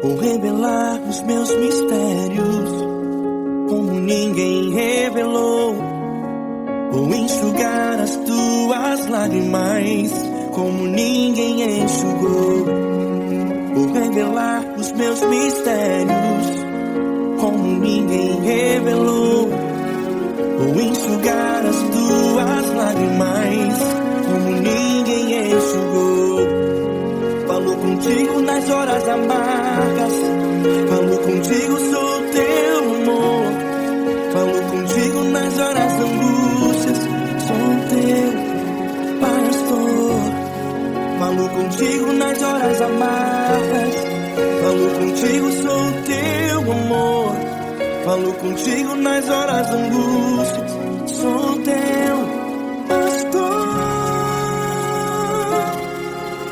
Vou revelar os meus mistérios como ninguém revelou. Vou enxugar as tuas lágrimas como ninguém enxugou. Vou revelar os meus mistérios como ninguém revelou. Vou vou enxugar as tuas lágrimas como ninguém enxugou. Falo contigo nas horas amargas, falo contigo, sou teu amor. Falo contigo nas horas da angústias, sou teu pastor. Falo contigo nas horas amargas, falo contigo, sou teu amor. Falo contigo nas horas da angústias, sou teu pastor.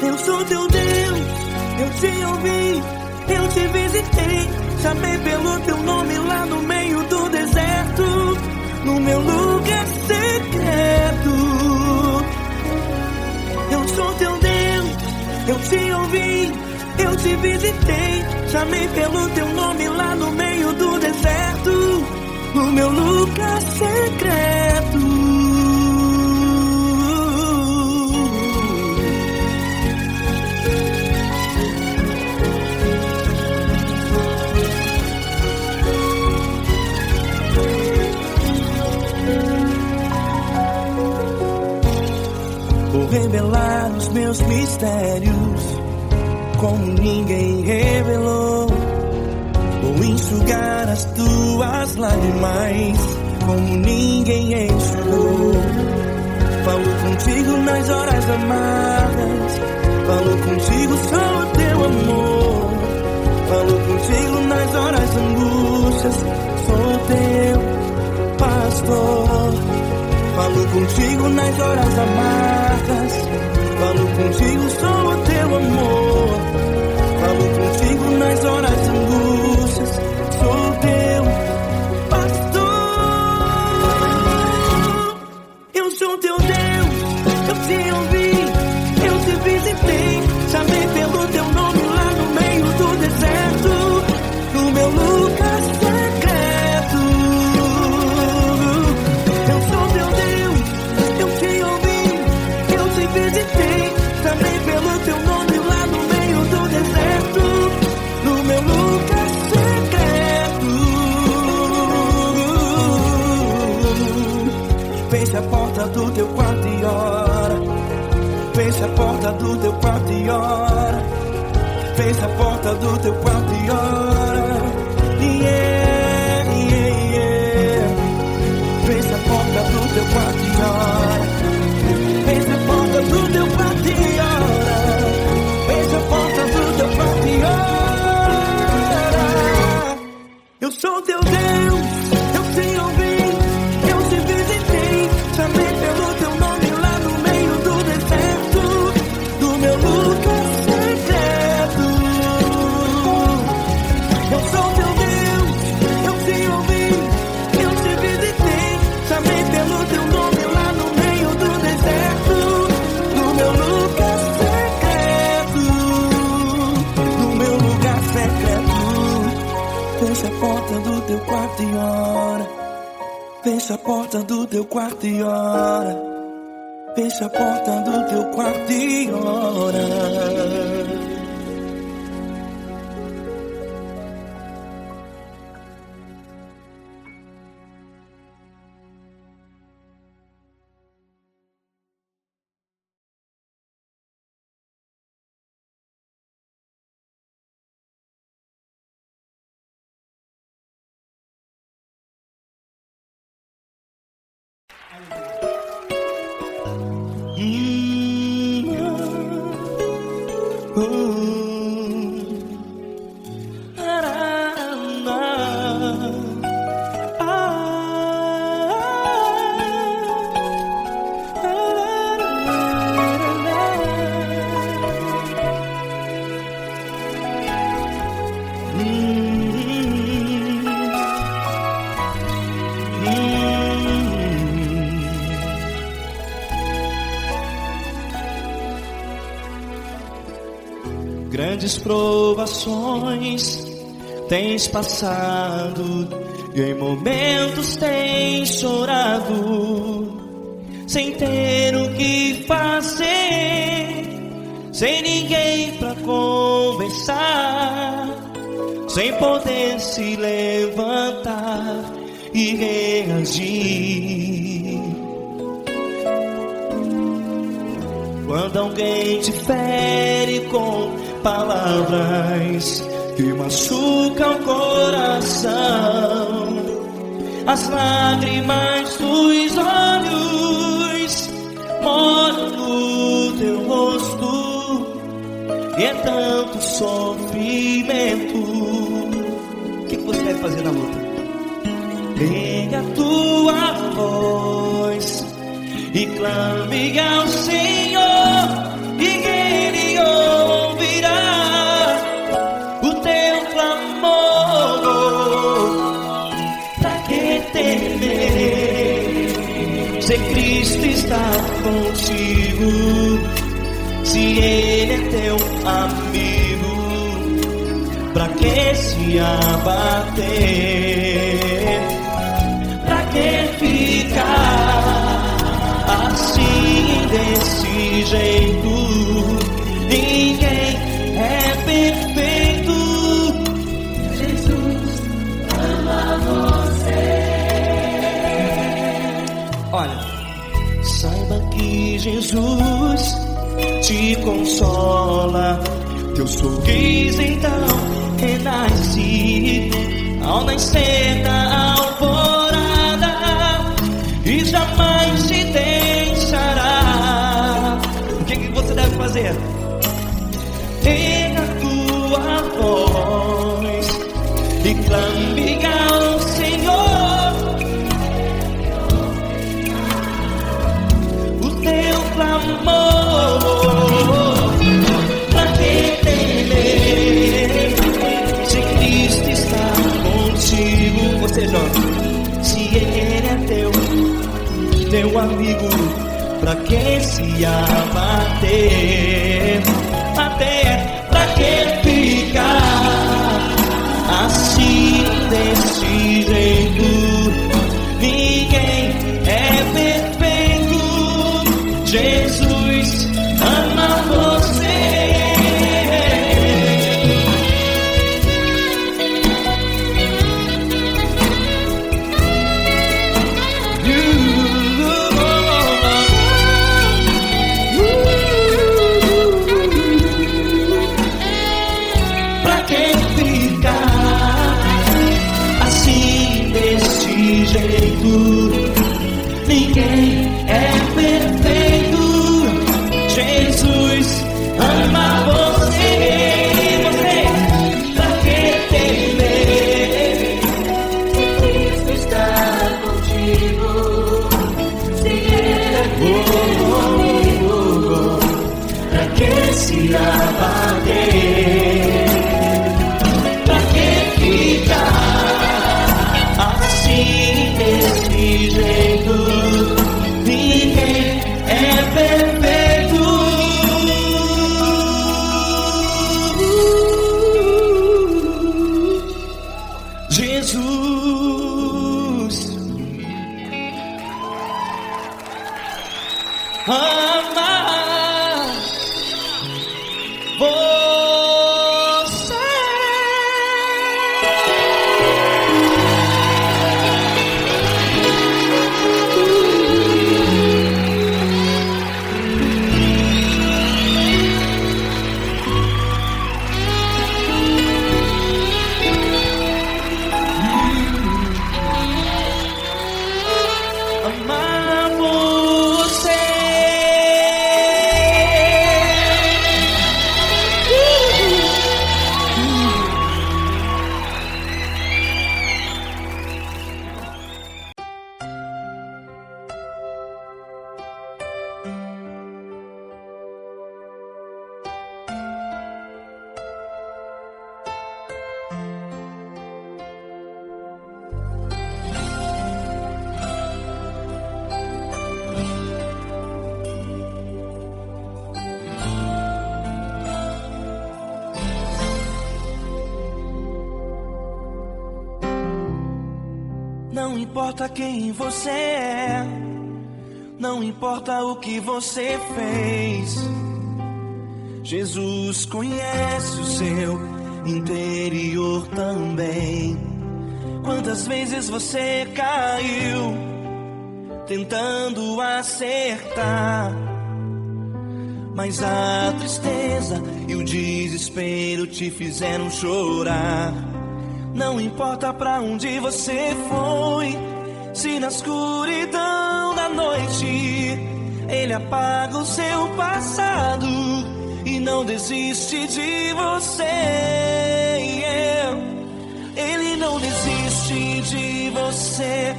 Eu sou teu Deus, eu te ouvi, eu te visitei, chamei pelo teu nome lá no meio do deserto, no meu lugar secreto. Eu sou teu Deus, eu te ouvi, eu te visitei, chamei pelo teu nome lá no meio do deserto, no meu lugar secreto. Vou revelar os meus mistérios como ninguém revelou. Vou enxugar as tuas lágrimas como ninguém enxugou. Falo contigo nas horas amargas, falo contigo, sou teu amor. Falo contigo nas horas angústias, sou teu pastor. Falo contigo nas horas amargas, falo contigo, sou teu amor. Falo contigo nas horas angústias, sou teu pastor. Eu sou teu Deus, eu te ouvi, eu te visitei, chamei pelo teu nome lá no meio do deserto, no meu lugar secreto. Eu sou teu Deus, eu te ouvi, eu te visitei, chamei pelo teu nome lá no meio do deserto, no meu lugar secreto. Feche a porta do teu quarto e ora. Feche a porta do teu quarto e ora. Feche a porta do teu quarto e ora. Yeah, yeah, yeah. Feche a porta do teu quarto e ora. Feche a porta do teu quarto e ora. Feche a porta do teu quarto e ora. Eu sou teu Deus, eu te ouvi, eu te visitei, chamei pelo teu nome lá no meio do deserto, do meu lugar secreto. Eu sou teu Deus, eu te ouvi, eu te visitei, chamei pelo teu nome lá no meio do deserto, no meu lugar secreto, no meu lugar secreto. Fecha a porta do teu quarto e ora. Fecha a porta do teu quarto e ora. Fecha a porta do teu quarto e ora. Grandes provações tens passado e em momentos tens chorado, sem ter o que fazer, sem ninguém pra conversar, sem poder se levantar e reagir. Quando alguém te fere com palavras que machucam o coração, as lágrimas dos olhos molham no teu rosto, e é tanto sofrimento. O que você deve fazer na luta? Pega a tua voz e clame ao Senhor, e Ele ouvirá o teu clamor. Pra que temer, se Cristo está contigo, se Ele é teu amigo? Pra que se abater? Pra que ficar assim desse jeito? Ninguém é perfeito. Jesus ama você. Olha, saiba que Jesus te consola. Teu sorriso então renasce ao nascer da alvorada, e jamais te deixará. O que você deve fazer? Erga a tua voz e clame ao Senhor, o teu clamor. Pra que temer, se Cristo está contigo? Você joga. Se Ele é teu amigo, pra que se abater? Até pra que ficar assim desse jeito? Ninguém é perfeito. Jesus ama você. Pra que ficar assim desse jeito? Ninguém é perfeito. Jesus ama você. Pra que temer, Se Cristo está contigo, se Ele é teu amigo, pra que se abater? Pra que ficar assim desse jeito? Ninguém é perfeito. Jesus ama você. Amar você. Não importa quem você é, não importa o que você fez, Jesus conhece o seu interior também. Quantas vezes você caiu tentando acertar, mas a tristeza e o desespero te fizeram chorar. Não importa pra onde você foi, se na escuridão da noite Ele apaga o seu passado e não desiste de você. Ele não desiste de você,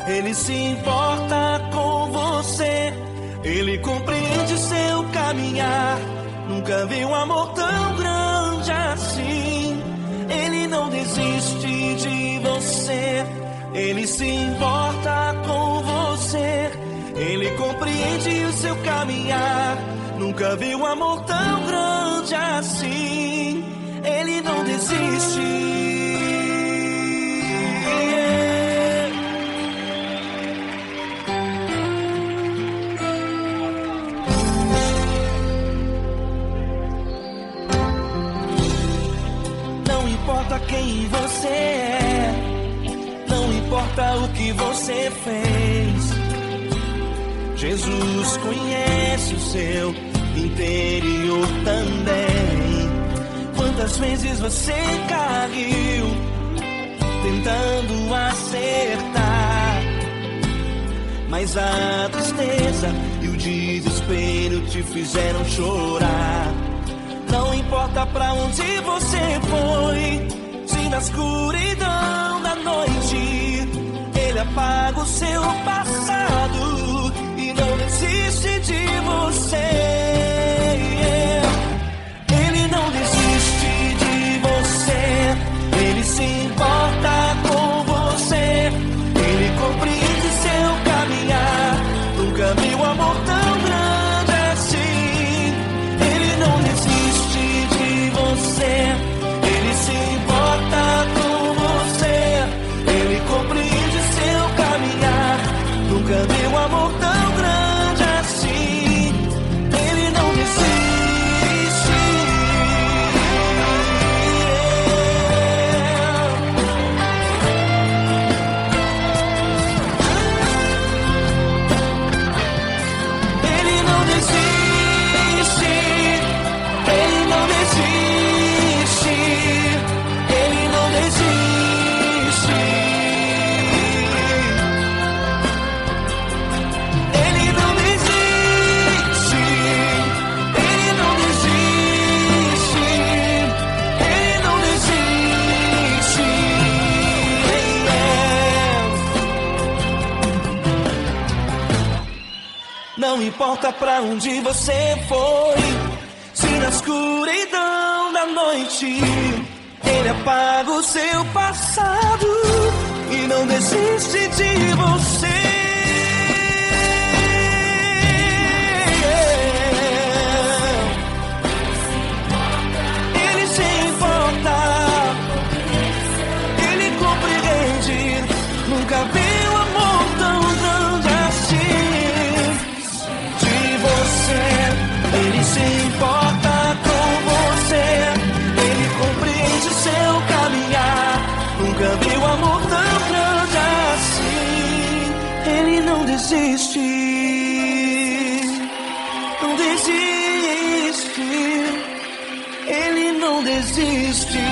Ele se importa com você. Ele compreende seu caminhar, nunca vi um amor tão grande assim. Ele não desiste de você, Ele se importa com você. Ele compreende o seu caminhar, nunca vi um amor tão grande assim. Ele não desiste. Não importa quem você é, não importa o que você fez, Jesus conhece o seu interior também. Quantas vezes você caiu tentando acertar, mas a tristeza e o desespero te fizeram chorar. Não importa pra onde você foi, se na escuridão da noite Ele apaga o seu passado e não desiste de você. Ele não desiste de você, Ele se importa com você. Ele compreende seu caminhar, nunca vi um amor tão grande assim. Ele não desiste de você, Ele se importa com você. Ele compreende seu caminhar, nunca vi um amor tão grande assim. Ele não desiste. Ele não desiste. Ele não desiste. Ele não desiste. Ele não desiste. Ele não desiste. Ele não desiste. Não importa pra onde você foi, se na escuridão da noite Ele apaga o seu passado e não desiste de você. Ele se importa, Ele compreende, nunca vi um amor tão grande assim. De você, Ele se importa com você. Ele compreende seu caminhar, nunca vi um amor tão grande assim. Ele não desiste, não desiste. Ele não desiste.